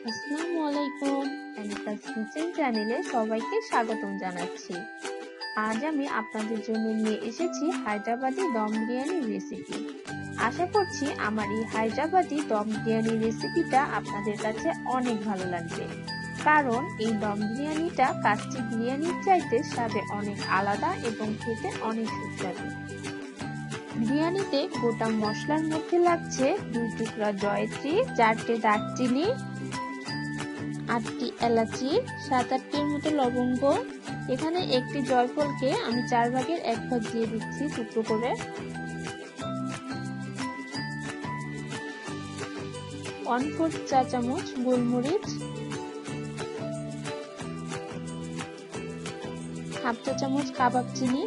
আসসালামুয়ালাইকুম, অ্যানিকাস kitchen চ্যানেলে সবাইকে স্বাগতম জানাচ্ছি। আজ আমি আপনাদের জন্য নিয়ে এসেছি হায়দ্রাবাদি দম বিরিয়ানি রেসিপি। আশা করছি আমার এই হায়দ্রাবাদি দম বিরিয়ানি রেসিপিটা আপনাদের কাছে অনেক ভালো লাগবে, কারণ এই দম বিরিয়ানিটা কাচ্চি বিরিয়ানির চাইতে স্বাদে অনেক আলাদা এবং খেতে অনেক সুস্বাদু। বিরিয়ানিতে গোটা মশলার মধ্যে লাগছে 2 টুকরা জয়ত্রী, 4টে দারচিনি, 8টি এলাচি, 7-8টির মতো লবঙ্গ। এখানে একটি জয়ফলকে আমি 4 ভাগের 1 ভাগ দিয়ে দিচ্ছি টুকরো করে। 1/4 চা চামচ গোলমরিচ, 1/2 চা চামচ কাবাব চিনি,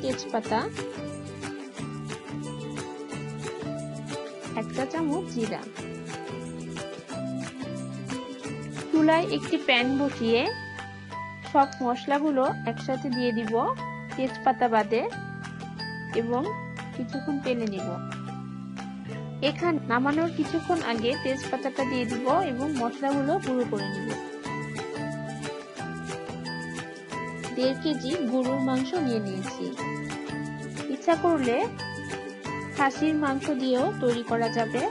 তেজপাতা, 1 চা চামচ জিরা। চুলায় একটি প্যান বসিয়ে সব মশলাগুলো একসাথে দিয়ে দিব, তেজপাতা বাদে, এবং কিছুক্ষণ তেলে নিব। এখানে নামানোর কিছুক্ষণ আগে তেজপাতাটা দিয়ে দিব এবং মশলাগুলো গুঁড়ো করে নিব। 1.5 কেজি গরুর মাংস নিয়ে নিয়েছি। ইচ্ছা করলে খাসির মাংস দিয়েও তৈরি করা যাবে।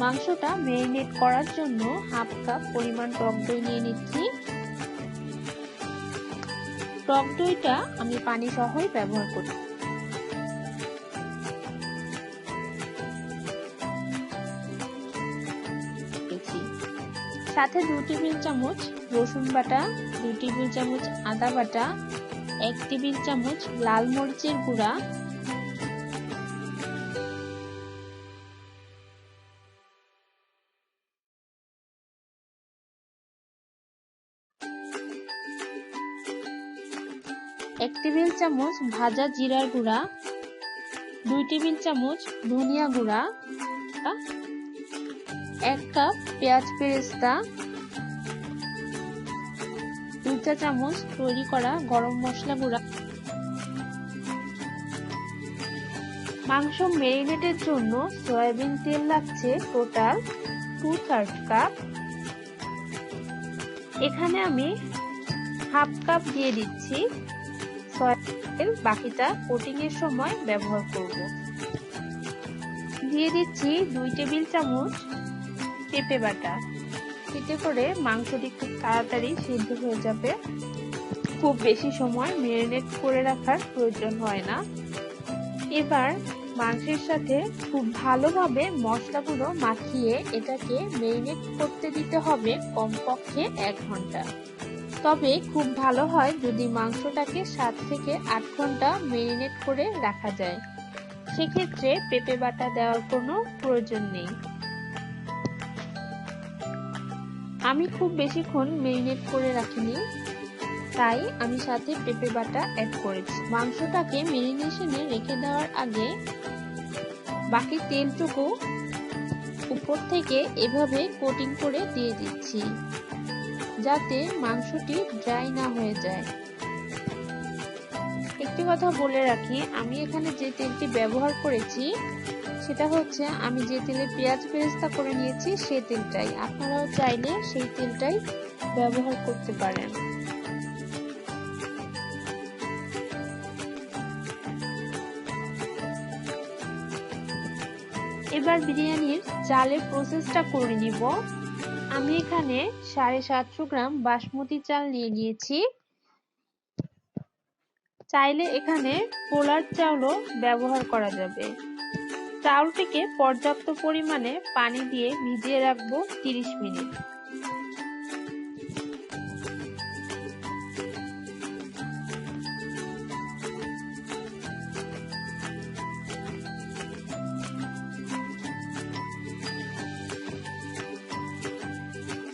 মাংসটা ম্যারিনেট করার জন্য 1/2 কাপ পরিমাণ টক দই নিয়ে নিচ্ছি। টক দইটা আমি পানি সহই ব্যবহার করি। সাথে 2 টেবিল চামচ রসুন বাটা, 2 টেবিল চামচ আদা বাটা, 1 টেবিল চামচ লাল মরিচের গুঁড়া, 1 টেবিল চামচ ভাজা জিরার গুঁড়া, 2 টেবিল চামচ ধনিয়া গুঁড়া, 1 কাপ পেঁয়াজ বেরেস্তা, 2 চা চামচ তৈরি করা গরম মশলা গুঁড়া। মাংস ম্যারিনেটের জন্য সয়াবিন তেল লাগছে টোটাল 2/3 কাপ। এখানে আমি 1/2 কাপ দিয়ে দিচ্ছি সয়াবিন তেল, বাকিটা কোটিং এর সময় ব্যবহার করব। দিয়ে দিচ্ছি 2 টেবিল চামচ পেঁপে বাটা। এতে করে মাংসটি খুব তাড়াতাড়ি সিদ্ধ হয়ে যাবে, খুব বেশি সময় ম্যারিনেট করে রাখার প্রয়োজন হয় না। এবার মাংসের সাথে খুব ভালোভাবে মশলাগুলো মাখিয়ে এটাকে ম্যারিনেট করতে দিতে হবে কমপক্ষে 1 ঘন্টা। তবে খুব ভালো হয় যদি মাংসটাকে 7 থেকে 8 ঘন্টা ম্যারিনেট করে রাখা যায়, সেক্ষেত্রে পেঁপে বাটা দেওয়ার কোনো প্রয়োজন নেই। আমি খুব বেশিক্ষণ ম্যারিনেট করে রাখিনি, তাই আমি সাথে পেঁপে বাটা অ্যাড করেছি। মাংসটাকে ম্যারিনেশনে রেখে দেওয়ার আগে বাকি তেলটুকু উপর থেকে এভাবে কোটিং করে দিয়ে দিচ্ছি, যাতে মাংসটি ড্রাই না হয়ে যায়। একটি কথা বলে রাখি, আমি এখানে যে তেলটি ব্যবহার করেছি সেটা হচ্ছে আমি যে তেলে পেঁয়াজ বেরেস্তা করে নিয়েছি সেই তেলটাই। আপনারাও চাইলে সেই তেলটাই ব্যবহার করতে পারেন। এবার বিরিয়ানির চালের প্রসেসটা করে নিব। আমি এখানে 750 গ্রাম বাসমতি চাল নিয়ে নিয়েছি। চাইলে এখানে পোলার চাউলও ব্যবহার করা যাবে। চাউলটিকে পর্যাপ্ত পরিমাণে পানি দিয়ে ভিজিয়ে রাখবো 30 মিনিট।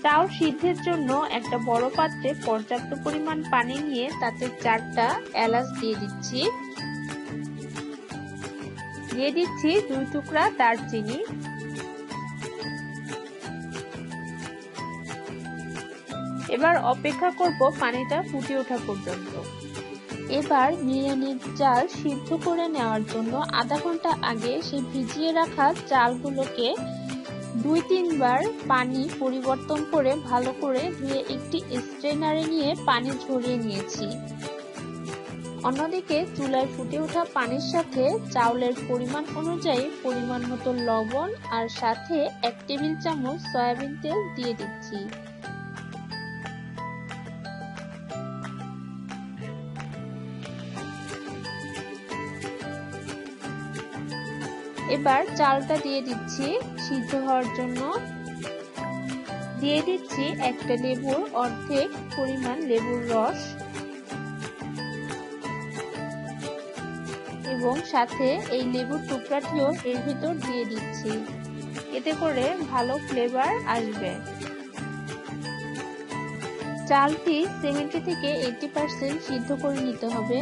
চাউল সিদ্ধের জন্য একটা বড় পাত্রে পর্যাপ্ত পরিমাণ পানি নিয়ে তাতে 4টা এলাচ দিয়ে দিচ্ছি। দিয়ে দিচ্ছি 2 টুকরা দারচিনি। এবার অপেক্ষা করব পানিটা ফুটে ওঠা পর্যন্ত। এবার বিরিয়ানির চাল সিদ্ধ করে নেওয়ার জন্য আধা ঘন্টা আগে সেই ভিজিয়ে রাখা চালগুলোকে 2-3 বার পানি পরিবর্তন করে ভালো করে ধুয়ে একটি স্ট্রেনারে নিয়ে পানি ঝরিয়ে নিয়েছি। অন্যদিকে চুলায় ফুটে ওঠা পানির সাথে চাউলের পরিমাণ অনুযায়ী পরিমাণ মতো লবণ আর সাথে 1 টেবিল চামচ সয়াবিন তেল দিয়ে দিচ্ছি। এবার চালটা দিয়ে দিচ্ছি সিদ্ধ হওয়ার জন্য। দিয়ে দিচ্ছি একটা লেবুর অর্ধেক পরিমাণ লেবুর রস এবং সাথে এই লেবুর টুকরাটিও এর ভিতর দিয়ে দিচ্ছি, এতে করে ভালো ফ্লেভার আসবে। চালটি 70 থেকে 80% সিদ্ধ করে নিতে হবে।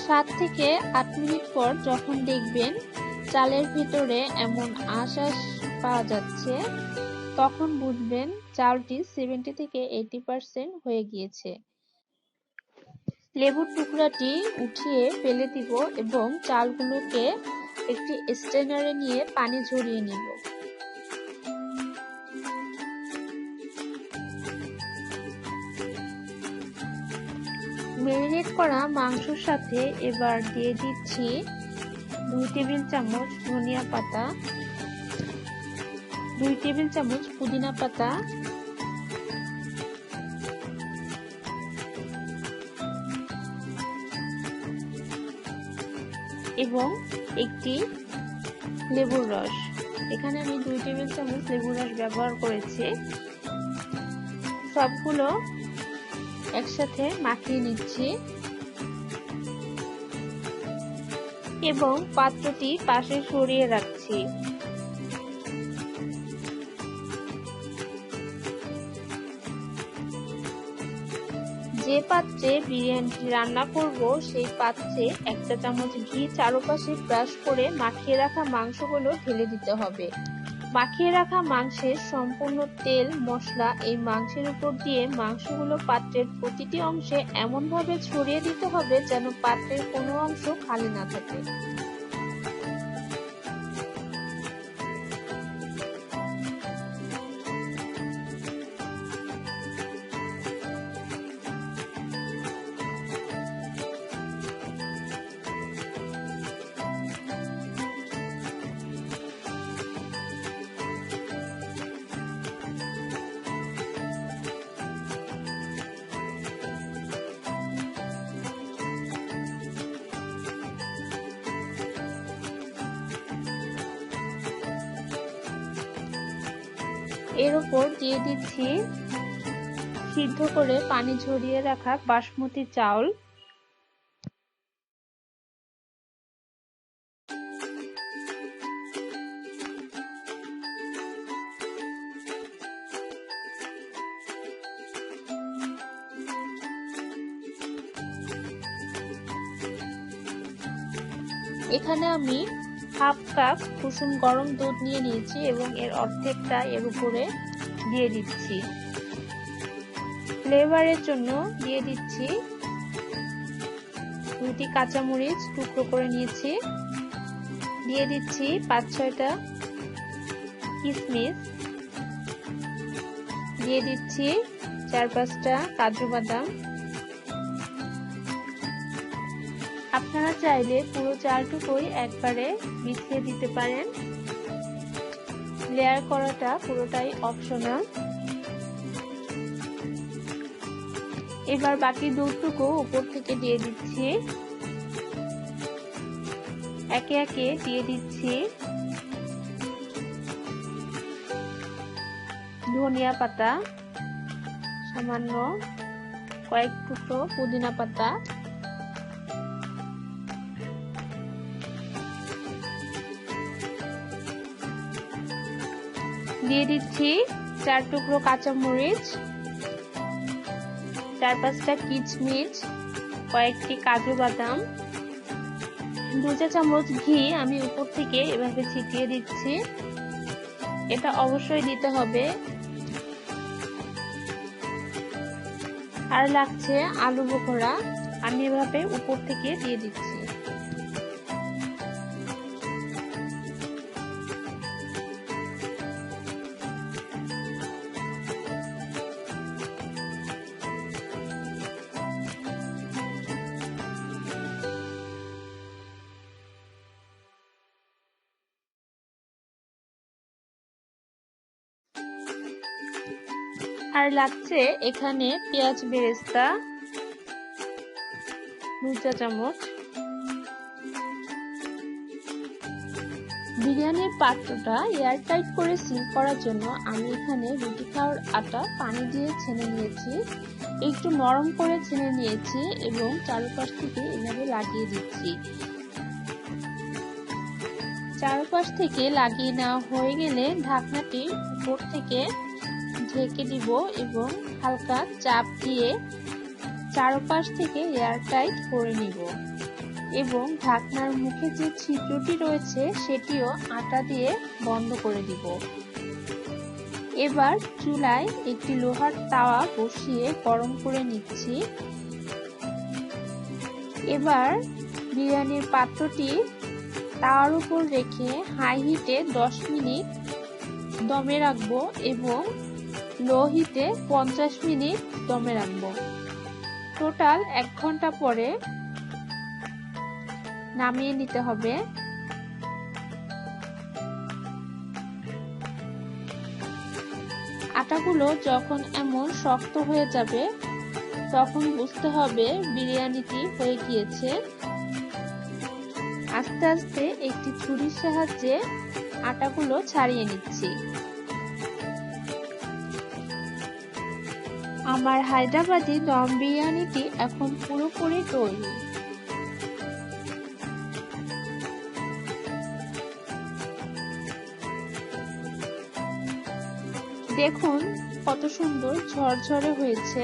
7 থেকে 8 মিনিট পর যখন দেখবেন চালের ভিতরে এমন আঁশ পাওয়া যাচ্ছে, তখন বুঝবেন চালটি 70 থেকে 80% হয়ে গিয়েছে। লেবুর টুকরাটি উঠিয়ে ফেলে দিব এবং চালগুলোকে একটি স্ট্রেনারে নিয়ে পানি ঝরিয়ে নিব। ম্যারিনেট করা মাংসের সাথে এবার দিয়ে দিচ্ছি 2 টেবিল চামচ ধনিয়া পাতা, 2 টেবিল চামচ পুদিনা পাতা এবং একটি লেবুর রস। এখানে আমি 2 টেবিল চামচ লেবুর রস ব্যবহার করেছি। সবগুলো একসাথে মাখিয়ে নিচ্ছি এবং পাত্রটি পাশে সরিয়ে রাখছি। যে পাত্রে বিরিয়ানিটি রান্না করব সেই পাত্রে 1 চা চামচ ঘি চারপাশে ব্রাশ করে মাখিয়ে রাখা মাংসগুলো ঢেলে দিতে হবে। মাখিয়ে রাখা মাংসের সম্পূর্ণ তেল মশলা এই মাংসের উপর দিয়ে মাংসগুলো পাত্রের প্রতিটি অংশে এমনভাবে ছড়িয়ে দিতে হবে যেন পাত্রের কোনো অংশ খালি না থাকে। এর উপর দিয়ে দিচ্ছি সিদ্ধ করে পানি ঝরিয়ে রাখা বাসমতি চাউল। এখানে আমি হাফ কাপ কুসুম গরম দুধ নিয়ে নিয়েছি এবং এর অর্ধেকটা এর উপরে দিয়ে দিচ্ছি। ফ্লেভারের জন্য দিয়ে দিচ্ছি 2টি কাঁচামরিচ টুকরো করে নিয়েছি, দিয়ে দিচ্ছি 5-6টা কিশমিশ, দিয়ে দিচ্ছি 4-5টা কাজু বাদাম। আপনারা চাইলে পুরো চালটুকুই একবারে মিশিয়ে দিতে পারেন, লেয়ার করাটা পুরোটাই অপশনাল। এবার বাকি দুধটুকু উপর থেকে দিয়ে দিচ্ছি, একে একে দিয়ে দিচ্ছি ধনিয়া পাতা, সামান্য কয়েক টুকরো পুদিনা পাতা, দিয়ে দিচ্ছি 4 টুকরো কাঁচামরিচ, 4-5টা কিশমিশ, কয়েকটি কাজু বাদাম, 2 চা চামচ ঘি আমি উপর থেকে এভাবে ছিটিয়ে দিচ্ছি। এটা অবশ্যই দিতে হবে। আর লাগছে আলু বোখরা, আমি এভাবে উপর থেকে দিয়ে দিচ্ছি। আর লাগছে এখানে পেঁয়াজ বেরেস্তা 2 চা চামচ। বিরিয়ানির পাত্রটা এয়ারটাইট করে সিল করার জন্য আমি এখানে রুটি খাওয়ার আটা পানি দিয়ে ছেনে নিয়েছি, একটু নরম করে ছেনে নিয়েছি এবং চারপাশ থেকে এভাবে লাগিয়ে দিচ্ছি। চারপাশ থেকে লাগিয়ে নেওয়া হয়ে গেলে ঢাকনাটি উপর থেকে ঢেকে দিব এবং হালকা চাপ দিয়ে চারপাশ থেকে এয়ারটাইট করে নিব এবং ঢাকনার মুখে যে ছিদ্রটি রয়েছে সেটিও আটা দিয়ে বন্ধ করে দিব। এবার চুলায় একটি লোহার তাওয়া বসিয়ে গরম করে নিচ্ছি। এবার বিরিয়ানির পাত্রটি তাওয়ার উপর রেখে হাই হিটে 10 মিনিট দমে রাখবো এবং লো হিটে 50 মিনিট দমে রাখবো। টোটাল 1 ঘন্টা পরে নামিয়ে নিতে হবে। আটাগুলো যখন এমন শক্ত হয়ে যাবে তখন বুঝতে হবে বিরিয়ানিটি হয়ে গিয়েছে। আস্তে আস্তে একটি ছুরির সাহায্যে আটাগুলো ছাড়িয়ে নিচ্ছি। আমার হায়দ্রাবাদি দম বিরিয়ানিটি এখন পুরোপুরি তৈরি। দেখুন কত সুন্দর ঝরঝরে হয়েছে।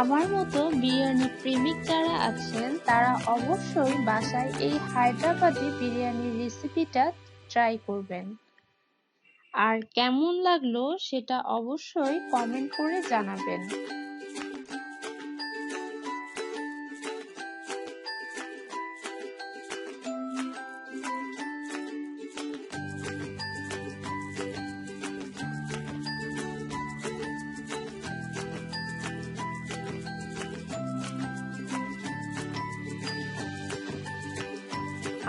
আমার মতো বিরিয়ানি প্রেমিক যারা আছেন তারা অবশ্যই বাসায় এই হায়দ্রাবাদি বিরিয়ানি রেসিপিটা ট্রাই করবেন। আর কেমন লাগলো সেটা অবশ্যই কমেন্ট করে জানাবেন।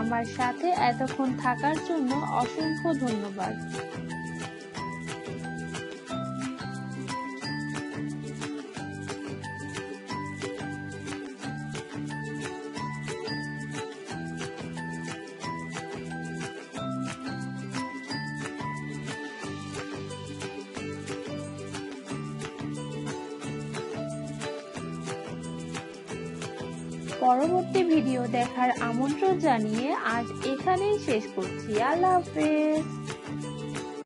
আমার সাথে এতক্ষণ থাকার জন্য অসংখ্য ধন্যবাদ। পরবর্তী ভিডিও দেখার আমন্ত্রণ জানিয়ে আজ এখানেই শেষ করছি। আল্লাহ হাফেজ।